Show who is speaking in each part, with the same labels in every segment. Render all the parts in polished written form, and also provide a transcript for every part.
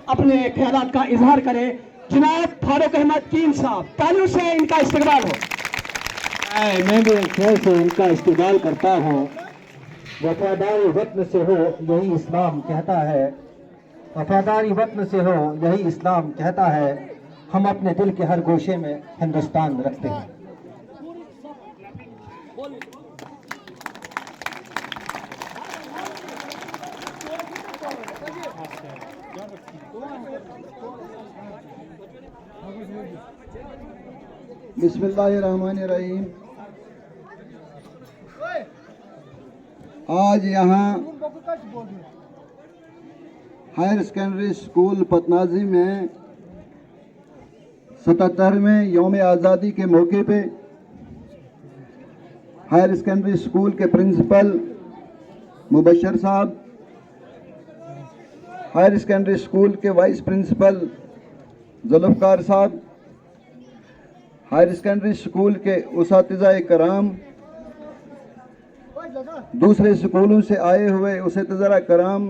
Speaker 1: अपने ख्यालात का इजहार करें। जनाब फारूक अहमद कीम साहब, तालियों से इनका इस्तकबाल हो।
Speaker 2: मैं भी एक खेल से इनका इस्तकबाल करता हूँ। वफादारी वतन से हो यही इस्लाम कहता है, वफादारी वतन से हो यही इस्लाम कहता है। हम अपने दिल के हर गोशे में हिंदुस्तान रखते हैं।
Speaker 3: बिस्मिल्लाहिर्रहमानिर्रहीम। आज यहाँ हायर सेकेंडरी स्कूल पतनाजी में 77वें यौम आज़ादी के मौके पे हायर सेकेंडरी स्कूल के प्रिंसिपल मुबशर साहब, हायर सेकेंडरी स्कूल के वाइस प्रिंसिपल जुल्फ़कार साहब, हायर सेकेंडरी स्कूल के उसातिज़ा कराम, दूसरे स्कूलों से आए हुए उसातिज़ा कराम,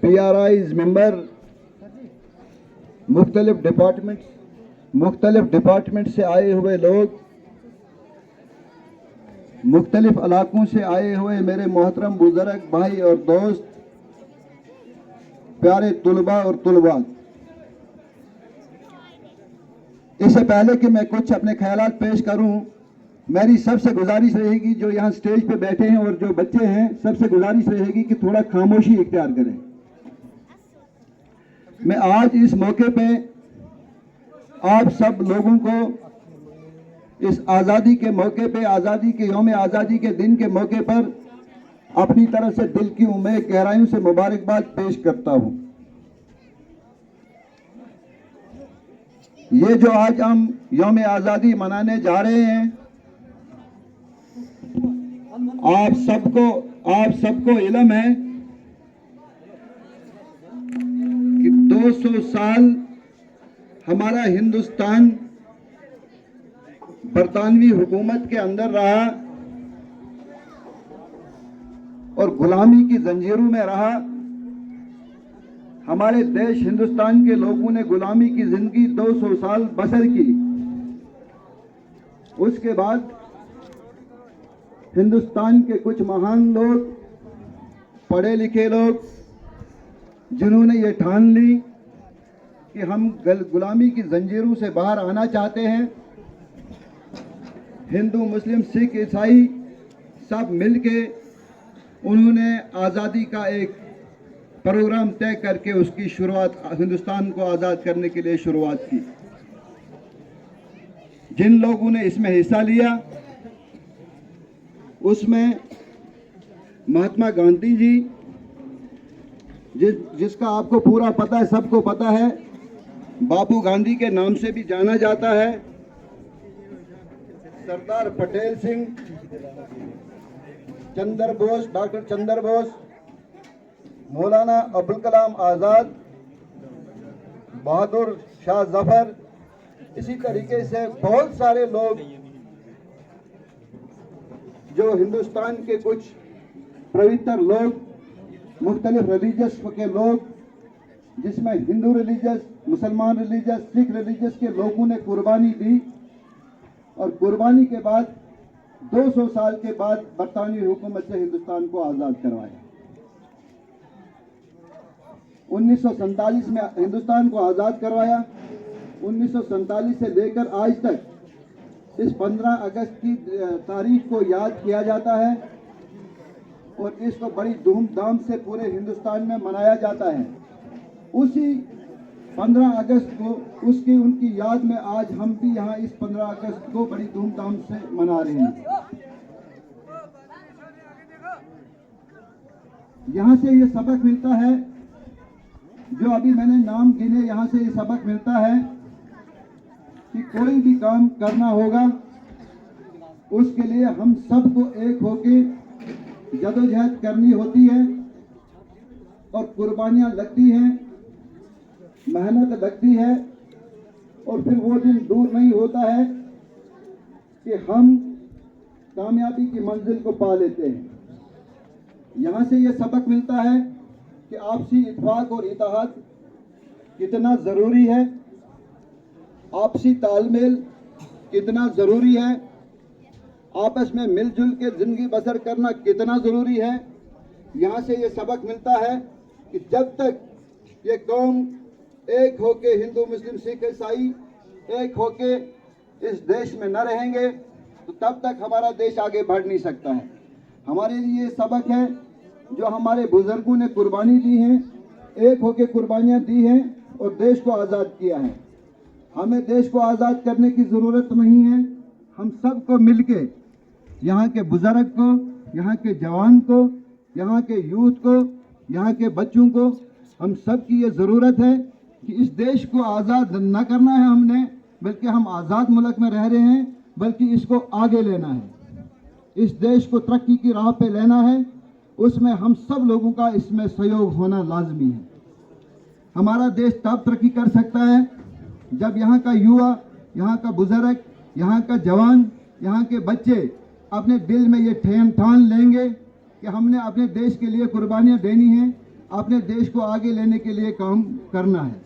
Speaker 3: PRIs मेंबर, मुख्तलिफ डिपार्टमेंट से आए हुए लोग, मुख्तलिफ इलाकों से आए हुए मेरे मोहतरम बुजुर्ग भाई और दोस्त, प्यारे तुलबा और तुलबात, इससे पहले कि मैं कुछ अपने ख्यालात पेश करूं, मेरी सबसे गुजारिश रहेगी, जो यहाँ स्टेज पे बैठे हैं और जो बच्चे हैं, सबसे गुजारिश रहेगी कि थोड़ा खामोशी इख्तियार करें। मैं आज इस मौके पे आप सब लोगों को इस आज़ादी के मौके पे, आज़ादी के यौम आज़ादी के दिन के मौके पर अपनी तरफ से दिल की उम्मीद गहराइयों से मुबारकबाद पेश करता हूं। ये जो आज हम यौम आज़ादी मनाने जा रहे हैं, आप सबको इल्म है कि 200 साल हमारा हिंदुस्तान बरतानवी हुकूमत के अंदर रहा और गुलामी की जंजीरों में रहा। हमारे देश हिंदुस्तान के लोगों ने गुलामी की जिंदगी 200 साल बसर की। उसके बाद हिंदुस्तान के कुछ महान लोग, पढ़े लिखे लोग, जिन्होंने ये ठान ली कि हम गुलामी की जंजीरों से बाहर आना चाहते हैं, हिंदू मुस्लिम सिख ईसाई सब मिलके उन्होंने आज़ादी का एक प्रोग्राम तय करके उसकी शुरुआत, हिंदुस्तान को आज़ाद करने के लिए शुरुआत की। जिन लोगों ने इसमें हिस्सा लिया उसमें महात्मा गांधी जी, जिसका आपको पूरा पता है, सबको पता है, बापू गांधी के नाम से भी जाना जाता है, सरदार पटेल सिंह, चंद्र बोस, डॉक्टर चंद्र बोस, मौलाना अबुल कलाम आज़ाद, बहादुर शाह जफर, इसी तरीके से बहुत सारे लोग जो हिंदुस्तान के कुछ पवित्र लोग, मुख्तलिफ रिलीजियस के लोग, जिसमें हिंदू रिलीजियस, मुसलमान रिलीजियस, सिख रिलीजियस के लोगों ने कुर्बानी दी और कुर्बानी के बाद 200 साल के बाद बरतानवी हुकूमत से हिंदुस्तान को आज़ाद करवाया। 1947 में हिंदुस्तान को आज़ाद करवाया। 1947 से लेकर आज तक इस 15 अगस्त की तारीख को याद किया जाता है और इसको बड़ी धूमधाम से पूरे हिंदुस्तान में मनाया जाता है। उसी 15 अगस्त को उनकी याद में आज हम भी यहाँ इस 15 अगस्त को बड़ी धूमधाम से मना रहे हैं। यहाँ से ये सबक मिलता है, जो अभी मैंने नाम गिने, यहाँ से ये सबक मिलता है कि कोई भी काम करना होगा उसके लिए हम सबको एक होके जदोजहद करनी होती है और कुर्बानियां लगती हैं, मेहनत लगती है और फिर वो दिन दूर नहीं होता है कि हम कामयाबी की मंजिल को पा लेते हैं। यहाँ से ये सबक मिलता है कि आपसी इत्तेफाक और इत्तेहाद कितना ज़रूरी है, आपसी तालमेल कितना ज़रूरी है, आपस में मिलजुल के ज़िंदगी बसर करना कितना ज़रूरी है। यहाँ से ये सबक मिलता है कि जब तक ये कौम एक होके, हिंदू मुस्लिम सिख ईसाई एक होके इस देश में न रहेंगे तो तब तक हमारा देश आगे बढ़ नहीं सकता है। हमारे लिए सबक है जो हमारे बुजुर्गों ने कुर्बानी दी है, एक होके कुर्बानियाँ दी हैं और देश को आज़ाद किया है। हमें देश को आज़ाद करने की ज़रूरत नहीं है, हम सबको मिलके, यहाँ के बुजुर्ग को, यहाँ के जवान को, यहाँ के यूथ को, यहाँ के बच्चों को, हम सब की ये ज़रूरत है कि इस देश को आज़ाद न करना है हमने, बल्कि हम आज़ाद मुल्क में रह रहे हैं, बल्कि इसको आगे लेना है, इस देश को तरक्की की राह पे लेना है। उसमें हम सब लोगों का इसमें सहयोग होना लाजमी है। हमारा देश तब तरक्की कर सकता है जब यहाँ का युवा, यहाँ का बुजुर्ग, यहाँ का जवान, यहाँ के बच्चे अपने दिल में ये ठान लेंगे कि हमने अपने देश के लिए कुर्बानियाँ देनी हैं, अपने देश को आगे लेने के लिए काम करना है।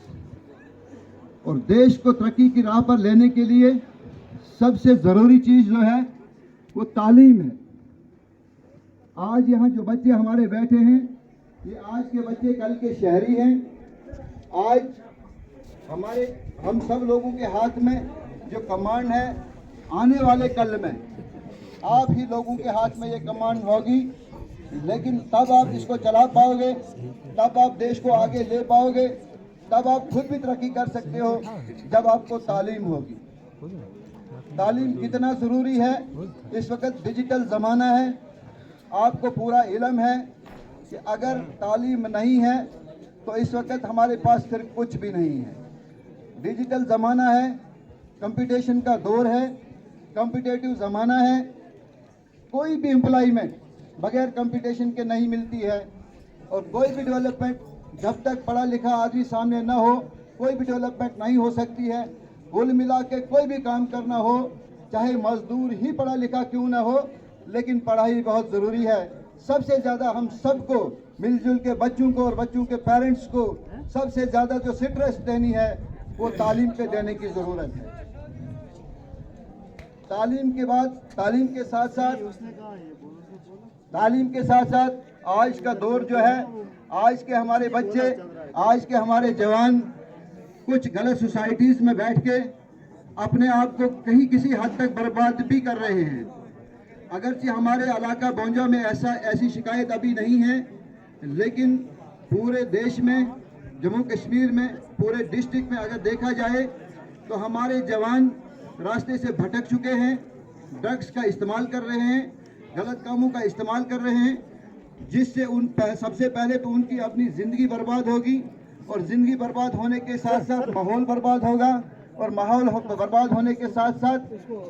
Speaker 3: और देश को तरक्की की राह पर लेने के लिए सबसे ज़रूरी चीज़ जो है वो तालीम है। आज यहाँ जो बच्चे हमारे बैठे हैं, ये आज के बच्चे कल के शहरी हैं। आज हम सब लोगों के हाथ में जो कमांड है, आने वाले कल में आप ही लोगों के हाथ में ये कमांड होगी, लेकिन तब आप इसको चला पाओगे, तब आप देश को आगे ले पाओगे, तब आप खुद भी तरक्की कर सकते हो जब आपको तालीम होगी। तालीम कितना ज़रूरी है, इस वक्त डिजिटल ज़माना है, आपको पूरा इल्म है कि अगर तालीम नहीं है तो इस वक्त हमारे पास फिर कुछ भी नहीं है। डिजिटल ज़माना है, कंपटीशन का दौर है, कॉम्पिटिटिव ज़माना है। कोई भी एम्प्लॉयमेंट बगैर कंपटीशन के नहीं मिलती है, और कोई भी डेवलपमेंट जब तक पढ़ा लिखा आदमी सामने न हो, कोई भी डेवलपमेंट नहीं हो सकती है। कुल मिला के कोई भी काम करना हो, चाहे मजदूर ही पढ़ा लिखा क्यों ना हो, लेकिन पढ़ाई बहुत ज़रूरी है। सबसे ज़्यादा हम सबको मिलजुल के, बच्चों को और बच्चों के पेरेंट्स को सबसे ज़्यादा जो इंटरेस्ट देनी है वो तालीम पे देने की ज़रूरत है। तालीम के बाद, तालीम के साथ साथ आज का दौर जो है, आज के हमारे बच्चे, आज के हमारे जवान कुछ गलत सोसाइटीज़ में बैठ के अपने आप को कहीं किसी हद तक बर्बाद भी कर रहे हैं। अगरचे हमारे इलाका बौंजा में ऐसी शिकायत अभी नहीं है, लेकिन पूरे देश में, जम्मू कश्मीर में, पूरे डिस्ट्रिक्ट में अगर देखा जाए तो हमारे जवान रास्ते से भटक चुके हैं, ड्रग्स का इस्तेमाल कर रहे हैं, गलत कामों का इस्तेमाल कर रहे हैं, जिससे सबसे पहले तो उनकी अपनी ज़िंदगी बर्बाद होगी, और ज़िंदगी बर्बाद होने के साथ साथ माहौल बर्बाद होगा, और माहौल बर्बाद होने के साथ साथ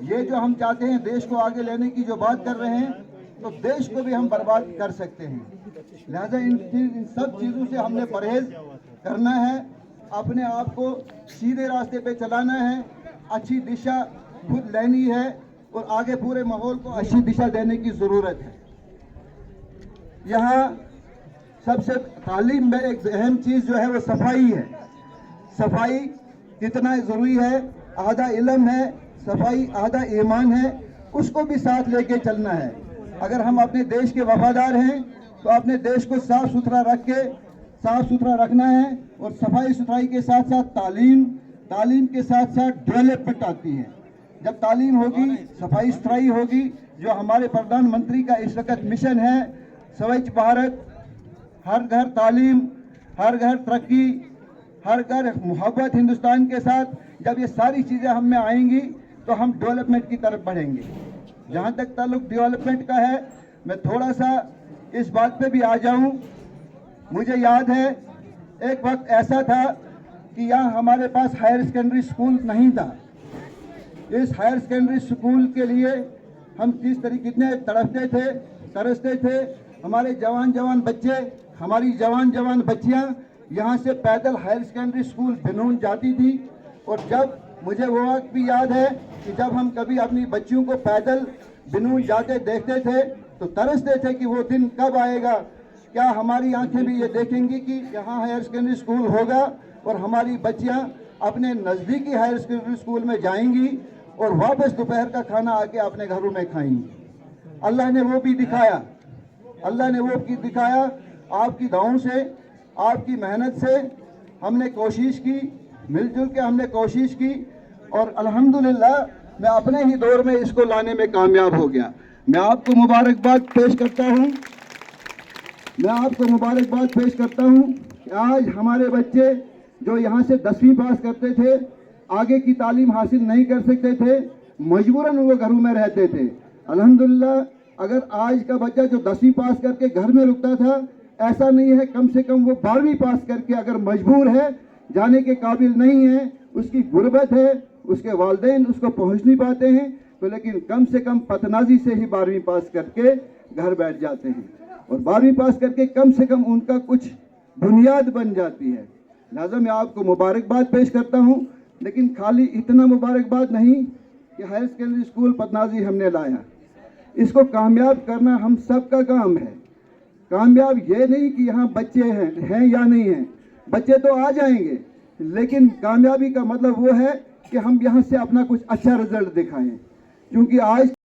Speaker 3: ये जो हम चाहते हैं देश को आगे लेने की जो बात कर रहे हैं, तो देश को भी हम बर्बाद कर सकते हैं। लिहाजा इन सब चीज़ों से हमने परहेज करना है, अपने आप को सीधे रास्ते पे चलाना है, अच्छी दिशा खुद लेनी है, और आगे पूरे माहौल को अच्छी दिशा देने की ज़रूरत है। यहाँ सबसे तालीम में एक अहम चीज़ जो है वो सफाई है। सफाई कितना ज़रूरी है, आधा इल्म है, सफाई आधा ईमान है, उसको भी साथ लेके चलना है। अगर हम अपने देश के वफादार हैं तो अपने देश को साफ़ सुथरा रखना है, और सफाई सुथराई के साथ साथ तालीम के साथ साथ डेवलपमेंट आती है। जब तालीम होगी, सफाई सुथराई होगी, जो हमारे प्रधानमंत्री का इस वक्त मिशन है स्वच्छ भारत, हर घर तालीम, हर घर तरक्की, हर घर मोहब्बत हिंदुस्तान के साथ, जब ये सारी चीज़ें हम में आएंगी तो हम डेवलपमेंट की तरफ बढ़ेंगे। जहाँ तक ताल्लुक डेवलपमेंट का है, मैं थोड़ा सा इस बात पे भी आ जाऊँ। मुझे याद है एक वक्त ऐसा था कि यहाँ हमारे पास हायर सेकेंडरी स्कूल नहीं था। इस हायर सेकेंडरी स्कूल के लिए हम किस तरीके कितने तड़पते थे, तरसते थे। हमारे जवान बच्चे, हमारी जवान बच्चियाँ यहाँ से पैदल हायर सेकेंडरी स्कूल बिनून जाती थी। और जब मुझे वो वक्त भी याद है कि जब हम कभी अपनी बच्चियों को पैदल बिनून जाते देखते थे तो तरसते थे कि वो दिन कब आएगा क्या हमारी आंखें भी ये देखेंगी कि यहाँ हायर सेकेंडरी स्कूल होगा और हमारी बच्चियाँ अपने नज़दीकी हायर सेकेंडरी स्कूल में जाएंगी और वापस दोपहर का खाना आके अपने घरों में खाएंगी। अल्लाह ने वो भी दिखाया, अल्लाह ने वो भी दिखाया। आपकी दुआओं से, आपकी मेहनत से हमने कोशिश की, मिलजुल के हमने कोशिश की और अल्हम्दुलिल्लाह मैं अपने ही दौर में इसको लाने में कामयाब हो गया। मैं आपको मुबारकबाद पेश करता हूँ, मैं आपको मुबारकबाद पेश करता हूँ कि आज हमारे बच्चे जो यहाँ से 10वीं पास करते थे, आगे की तालीम हासिल नहीं कर सकते थे, मजबूरन वो घरों में रहते थे। अल्हम्दुलिल्लाह अगर आज का बच्चा जो 10वीं पास करके घर में रुकता था, ऐसा नहीं है, कम से कम वो 12वीं पास करके अगर मजबूर है, जाने के काबिल नहीं है, उसकी गुर्बत है, उसके वालिदैन उसको पहुँच नहीं पाते हैं, तो लेकिन कम से कम पतनाजी से ही 12वीं पास करके घर बैठ जाते हैं और 12वीं पास करके कम से कम उनका कुछ बुनियाद बन जाती है। लिहाजा मैं आपको मुबारकबाद पेश करता हूँ, लेकिन खाली इतना मुबारकबाद नहीं कि हायर सेकेंडरी स्कूल पतनाजी हमने लाया, इसको कामयाब करना हम सब का काम है। कामयाब ये नहीं कि यहाँ बच्चे हैं या नहीं हैं, बच्चे तो आ जाएंगे, लेकिन कामयाबी का मतलब वो है कि हम यहाँ से अपना कुछ अच्छा रिजल्ट दिखाएं, क्योंकि आज